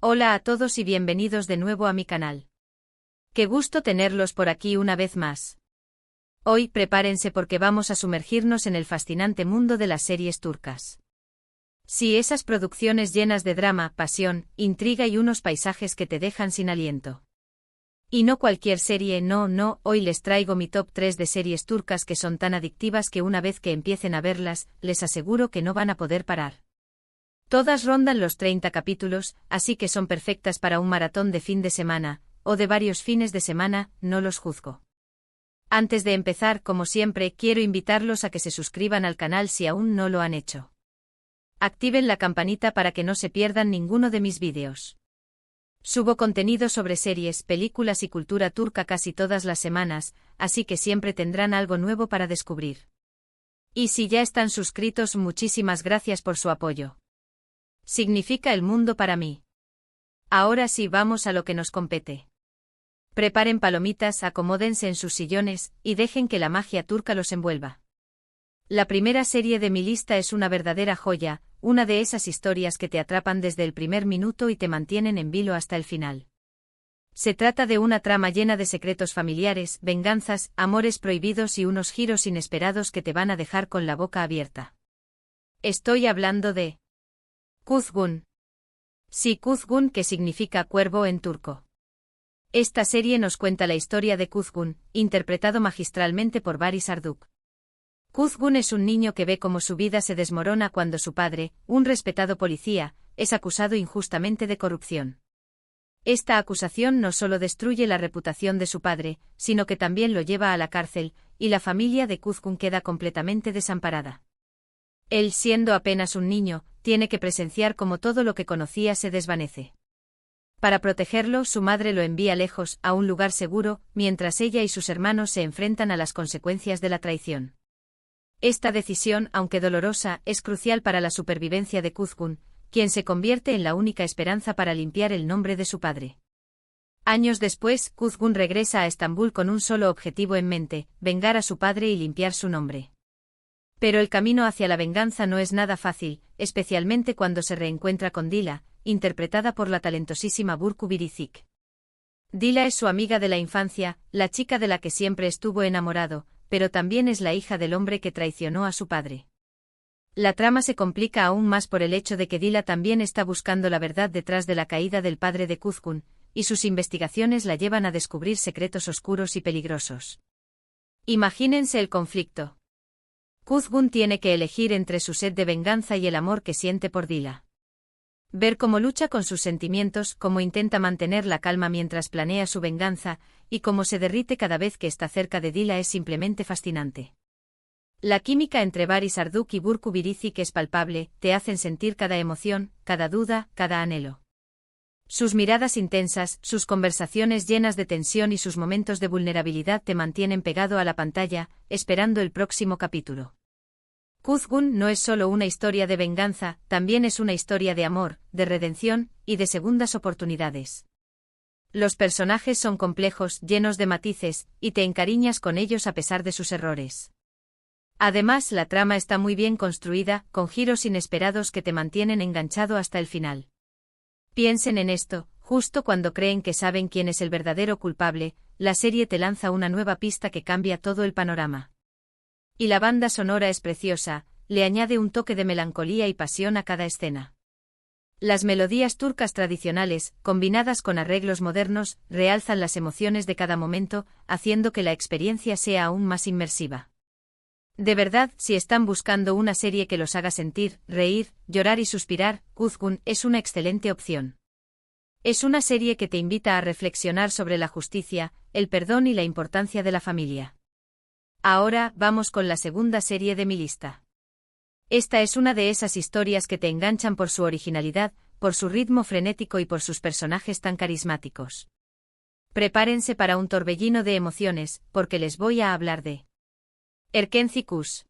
Hola a todos y bienvenidos de nuevo a mi canal. Qué gusto tenerlos por aquí una vez más. Hoy prepárense porque vamos a sumergirnos en el fascinante mundo de las series turcas. Sí, esas producciones llenas de drama, pasión, intriga y unos paisajes que te dejan sin aliento. Y no cualquier serie, no, hoy les traigo mi top 3 de series turcas que son tan adictivas que una vez que empiecen a verlas, les aseguro que no van a poder parar. Todas rondan los 30 capítulos, así que son perfectas para un maratón de fin de semana, o de varios fines de semana, no los juzgo. Antes de empezar, como siempre, quiero invitarlos a que se suscriban al canal si aún no lo han hecho. Activen la campanita para que no se pierdan ninguno de mis vídeos. Subo contenido sobre series, películas y cultura turca casi todas las semanas, así que siempre tendrán algo nuevo para descubrir. Y si ya están suscritos, muchísimas gracias por su apoyo. Significa el mundo para mí. Ahora sí, vamos a lo que nos compete. Preparen palomitas, acomódense en sus sillones, y dejen que la magia turca los envuelva. La primera serie de mi lista es una verdadera joya, una de esas historias que te atrapan desde el primer minuto y te mantienen en vilo hasta el final. Se trata de una trama llena de secretos familiares, venganzas, amores prohibidos y unos giros inesperados que te van a dejar con la boca abierta. Estoy hablando de Kuzgun. Sí, Kuzgun, que significa cuervo en turco. Esta serie nos cuenta la historia de Kuzgun, interpretado magistralmente por Barış Arduç. Kuzgun es un niño que ve cómo su vida se desmorona cuando su padre, un respetado policía, es acusado injustamente de corrupción. Esta acusación no solo destruye la reputación de su padre, sino que también lo lleva a la cárcel, y la familia de Kuzgun queda completamente desamparada. Él, siendo apenas un niño, tiene que presenciar cómo todo lo que conocía se desvanece. Para protegerlo, su madre lo envía lejos, a un lugar seguro, mientras ella y sus hermanos se enfrentan a las consecuencias de la traición. Esta decisión, aunque dolorosa, es crucial para la supervivencia de Kuzgun, quien se convierte en la única esperanza para limpiar el nombre de su padre. Años después, Kuzgun regresa a Estambul con un solo objetivo en mente: vengar a su padre y limpiar su nombre. Pero el camino hacia la venganza no es nada fácil, especialmente cuando se reencuentra con Dila, interpretada por la talentosísima Burcu Biricik. Dila es su amiga de la infancia, la chica de la que siempre estuvo enamorado, pero también es la hija del hombre que traicionó a su padre. La trama se complica aún más por el hecho de que Dila también está buscando la verdad detrás de la caída del padre de Kuzgun, y sus investigaciones la llevan a descubrir secretos oscuros y peligrosos. Imagínense el conflicto. Kuzgun tiene que elegir entre su sed de venganza y el amor que siente por Dila. Ver cómo lucha con sus sentimientos, cómo intenta mantener la calma mientras planea su venganza, y cómo se derrite cada vez que está cerca de Dila es simplemente fascinante. La química entre Barış Arduç y Burcu Biricik es palpable, te hacen sentir cada emoción, cada duda, cada anhelo. Sus miradas intensas, sus conversaciones llenas de tensión y sus momentos de vulnerabilidad te mantienen pegado a la pantalla, esperando el próximo capítulo. Kuzgun no es solo una historia de venganza, también es una historia de amor, de redención, y de segundas oportunidades. Los personajes son complejos, llenos de matices, y te encariñas con ellos a pesar de sus errores. Además, la trama está muy bien construida, con giros inesperados que te mantienen enganchado hasta el final. Piensen en esto: justo cuando creen que saben quién es el verdadero culpable, la serie te lanza una nueva pista que cambia todo el panorama. Y la banda sonora es preciosa, le añade un toque de melancolía y pasión a cada escena. Las melodías turcas tradicionales, combinadas con arreglos modernos, realzan las emociones de cada momento, haciendo que la experiencia sea aún más inmersiva. De verdad, si están buscando una serie que los haga sentir, reír, llorar y suspirar, Kuzgun es una excelente opción. Es una serie que te invita a reflexionar sobre la justicia, el perdón y la importancia de la familia. Ahora, vamos con la segunda serie de mi lista. Esta es una de esas historias que te enganchan por su originalidad, por su ritmo frenético y por sus personajes tan carismáticos. Prepárense para un torbellino de emociones, porque les voy a hablar de Erkenci Kuş.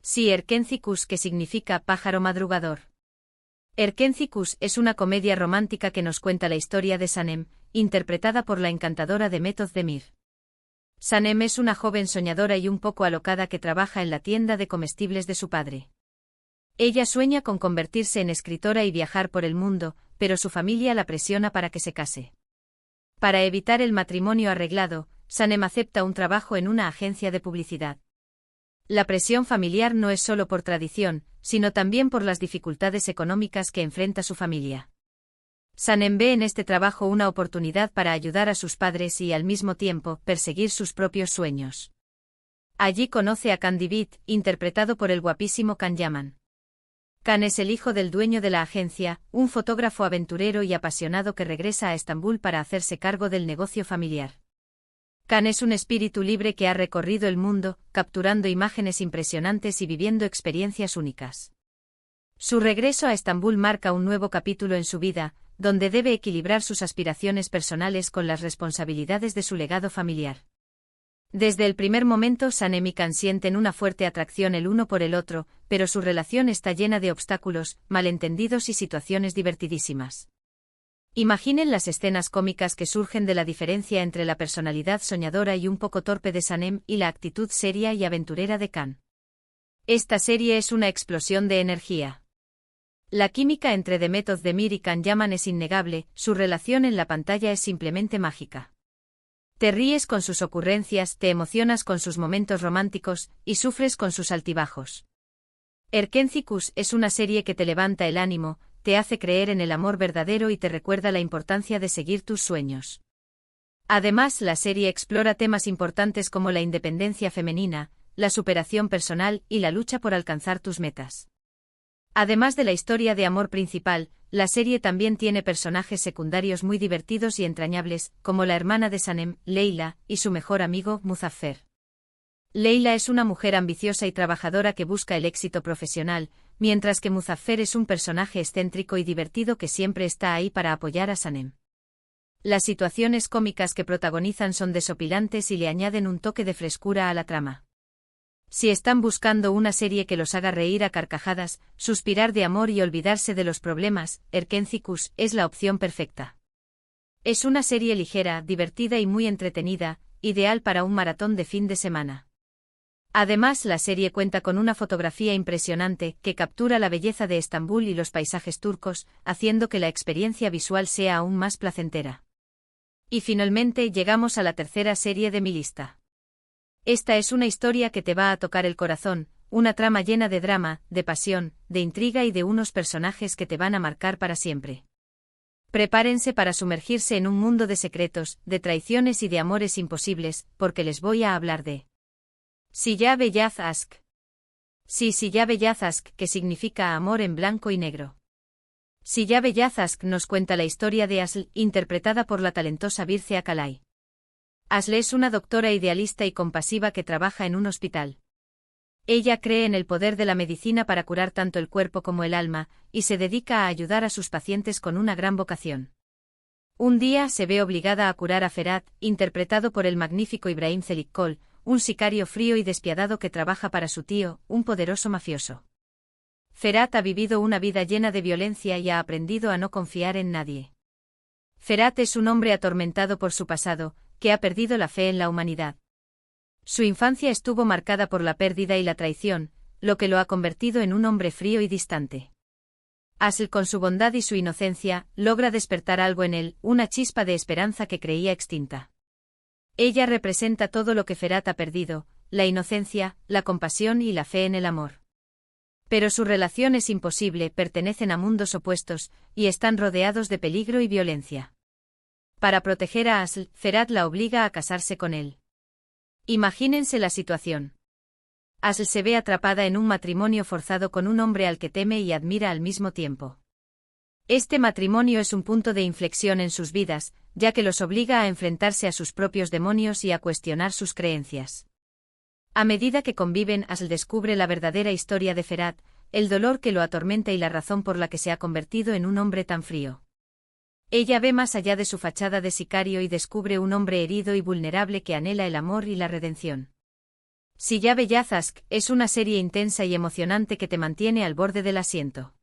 Sí, Erkenci Kuş, que significa pájaro madrugador. Erkenci Kuş es una comedia romántica que nos cuenta la historia de Sanem, interpretada por la encantadora Demet Özdemir. Sanem es una joven soñadora y un poco alocada que trabaja en la tienda de comestibles de su padre. Ella sueña con convertirse en escritora y viajar por el mundo, pero su familia la presiona para que se case. Para evitar el matrimonio arreglado, Sanem acepta un trabajo en una agencia de publicidad. La presión familiar no es solo por tradición, sino también por las dificultades económicas que enfrenta su familia. Sanem ve en este trabajo una oportunidad para ayudar a sus padres y, al mismo tiempo, perseguir sus propios sueños. Allí conoce a Khan Divit, interpretado por el guapísimo Khan Yaman. Khan es el hijo del dueño de la agencia, un fotógrafo aventurero y apasionado que regresa a Estambul para hacerse cargo del negocio familiar. Khan es un espíritu libre que ha recorrido el mundo, capturando imágenes impresionantes y viviendo experiencias únicas. Su regreso a Estambul marca un nuevo capítulo en su vida, donde debe equilibrar sus aspiraciones personales con las responsabilidades de su legado familiar. Desde el primer momento Sanem y Khan sienten una fuerte atracción el uno por el otro, pero su relación está llena de obstáculos, malentendidos y situaciones divertidísimas. Imaginen las escenas cómicas que surgen de la diferencia entre la personalidad soñadora y un poco torpe de Sanem y la actitud seria y aventurera de Khan. Esta serie es una explosión de energía. La química entre Demet Özdemir y Khan Yaman es innegable, su relación en la pantalla es simplemente mágica. Te ríes con sus ocurrencias, te emocionas con sus momentos románticos, y sufres con sus altibajos. Erkenci es una serie que te levanta el ánimo, te hace creer en el amor verdadero y te recuerda la importancia de seguir tus sueños. Además, la serie explora temas importantes como la independencia femenina, la superación personal y la lucha por alcanzar tus metas. Además de la historia de amor principal, la serie también tiene personajes secundarios muy divertidos y entrañables, como la hermana de Sanem, Leila, y su mejor amigo, Muzaffer. Leila es una mujer ambiciosa y trabajadora que busca el éxito profesional, mientras que Muzaffer es un personaje excéntrico y divertido que siempre está ahí para apoyar a Sanem. Las situaciones cómicas que protagonizan son desopilantes y le añaden un toque de frescura a la trama. Si están buscando una serie que los haga reír a carcajadas, suspirar de amor y olvidarse de los problemas, Erkenci es la opción perfecta. Es una serie ligera, divertida y muy entretenida, ideal para un maratón de fin de semana. Además, la serie cuenta con una fotografía impresionante que captura la belleza de Estambul y los paisajes turcos, haciendo que la experiencia visual sea aún más placentera. Y finalmente llegamos a la tercera serie de mi lista. Esta es una historia que te va a tocar el corazón, una trama llena de drama, de pasión, de intriga y de unos personajes que te van a marcar para siempre. Prepárense para sumergirse en un mundo de secretos, de traiciones y de amores imposibles, porque les voy a hablar de Siyah Beyaz Aşk. Sí, Siyah Beyaz Aşk, que significa amor en blanco y negro. Siyah Beyaz Aşk nos cuenta la historia de Asl, interpretada por la talentosa Birce Akalay. Asl es una doctora idealista y compasiva que trabaja en un hospital. Ella cree en el poder de la medicina para curar tanto el cuerpo como el alma, y se dedica a ayudar a sus pacientes con una gran vocación. Un día se ve obligada a curar a Ferhat, interpretado por el magnífico Ibrahim Çelikkol, un sicario frío y despiadado que trabaja para su tío, un poderoso mafioso. Ferhat ha vivido una vida llena de violencia y ha aprendido a no confiar en nadie. Ferhat es un hombre atormentado por su pasado, que ha perdido la fe en la humanidad. Su infancia estuvo marcada por la pérdida y la traición, lo que lo ha convertido en un hombre frío y distante. Asl, con su bondad y su inocencia, logra despertar algo en él, una chispa de esperanza que creía extinta. Ella representa todo lo que Ferhat ha perdido, la inocencia, la compasión y la fe en el amor. Pero su relación es imposible, pertenecen a mundos opuestos, y están rodeados de peligro y violencia. Para proteger a Asl, Ferhat la obliga a casarse con él. Imagínense la situación. Asl se ve atrapada en un matrimonio forzado con un hombre al que teme y admira al mismo tiempo. Este matrimonio es un punto de inflexión en sus vidas, ya que los obliga a enfrentarse a sus propios demonios y a cuestionar sus creencias. A medida que conviven, Asl descubre la verdadera historia de Ferhat, el dolor que lo atormenta y la razón por la que se ha convertido en un hombre tan frío. Ella ve más allá de su fachada de sicario y descubre un hombre herido y vulnerable que anhela el amor y la redención. Siyah Beyaz Aşk es una serie intensa y emocionante que te mantiene al borde del asiento.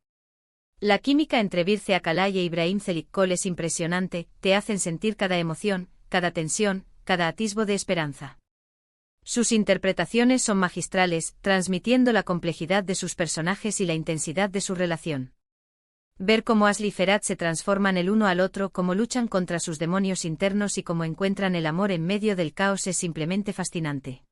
La química entre Birce Akalay e Ibrahim Çelikkol es impresionante, te hacen sentir cada emoción, cada tensión, cada atisbo de esperanza. Sus interpretaciones son magistrales, transmitiendo la complejidad de sus personajes y la intensidad de su relación. Ver cómo Asli y Ferhat se transforman el uno al otro, cómo luchan contra sus demonios internos y cómo encuentran el amor en medio del caos es simplemente fascinante.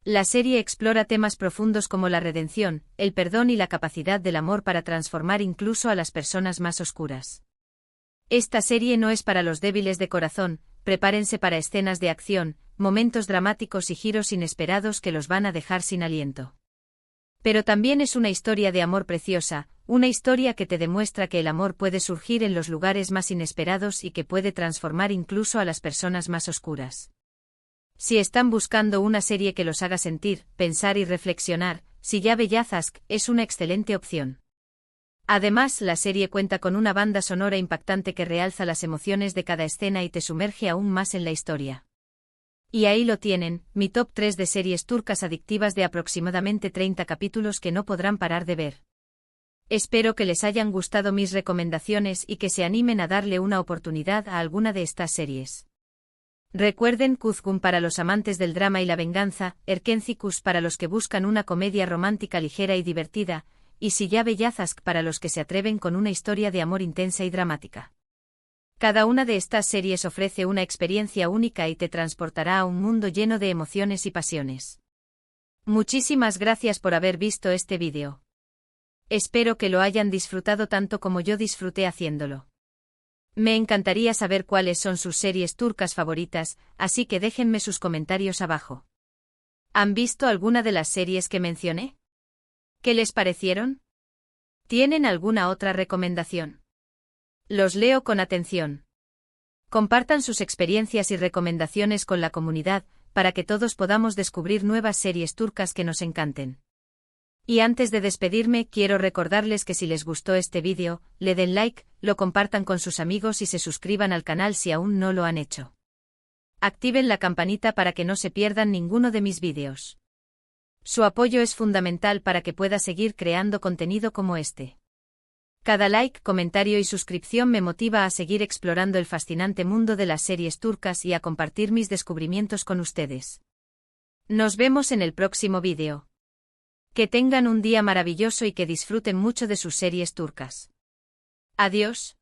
La serie explora temas profundos como la redención, el perdón y la capacidad del amor para transformar incluso a las personas más oscuras. Esta serie no es para los débiles de corazón, prepárense para escenas de acción, momentos dramáticos y giros inesperados que los van a dejar sin aliento. Pero también es una historia de amor preciosa, una historia que te demuestra que el amor puede surgir en los lugares más inesperados y que puede transformar incluso a las personas más oscuras. Si están buscando una serie que los haga sentir, pensar y reflexionar, Siyabe Yazask es una excelente opción. Además, la serie cuenta con una banda sonora impactante que realza las emociones de cada escena y te sumerge aún más en la historia. Y ahí lo tienen, mi top 3 de series turcas adictivas de aproximadamente 30 capítulos que no podrán parar de ver. Espero que les hayan gustado mis recomendaciones y que se animen a darle una oportunidad a alguna de estas series. Recuerden Kuzgun para los amantes del drama y la venganza, Erkencikus para los que buscan una comedia romántica ligera y divertida, y Siyabe Yazask para los que se atreven con una historia de amor intensa y dramática. Cada una de estas series ofrece una experiencia única y te transportará a un mundo lleno de emociones y pasiones. Muchísimas gracias por haber visto este vídeo. Espero que lo hayan disfrutado tanto como yo disfruté haciéndolo. Me encantaría saber cuáles son sus series turcas favoritas, así que déjenme sus comentarios abajo. ¿Han visto alguna de las series que mencioné? ¿Qué les parecieron? ¿Tienen alguna otra recomendación? Los leo con atención. Compartan sus experiencias y recomendaciones con la comunidad, para que todos podamos descubrir nuevas series turcas que nos encanten. Y antes de despedirme, quiero recordarles que si les gustó este vídeo, le den like, lo compartan con sus amigos y se suscriban al canal si aún no lo han hecho. Activen la campanita para que no se pierdan ninguno de mis vídeos. Su apoyo es fundamental para que pueda seguir creando contenido como este. Cada like, comentario y suscripción me motiva a seguir explorando el fascinante mundo de las series turcas y a compartir mis descubrimientos con ustedes. Nos vemos en el próximo vídeo. Que tengan un día maravilloso y que disfruten mucho de sus series turcas. Adiós.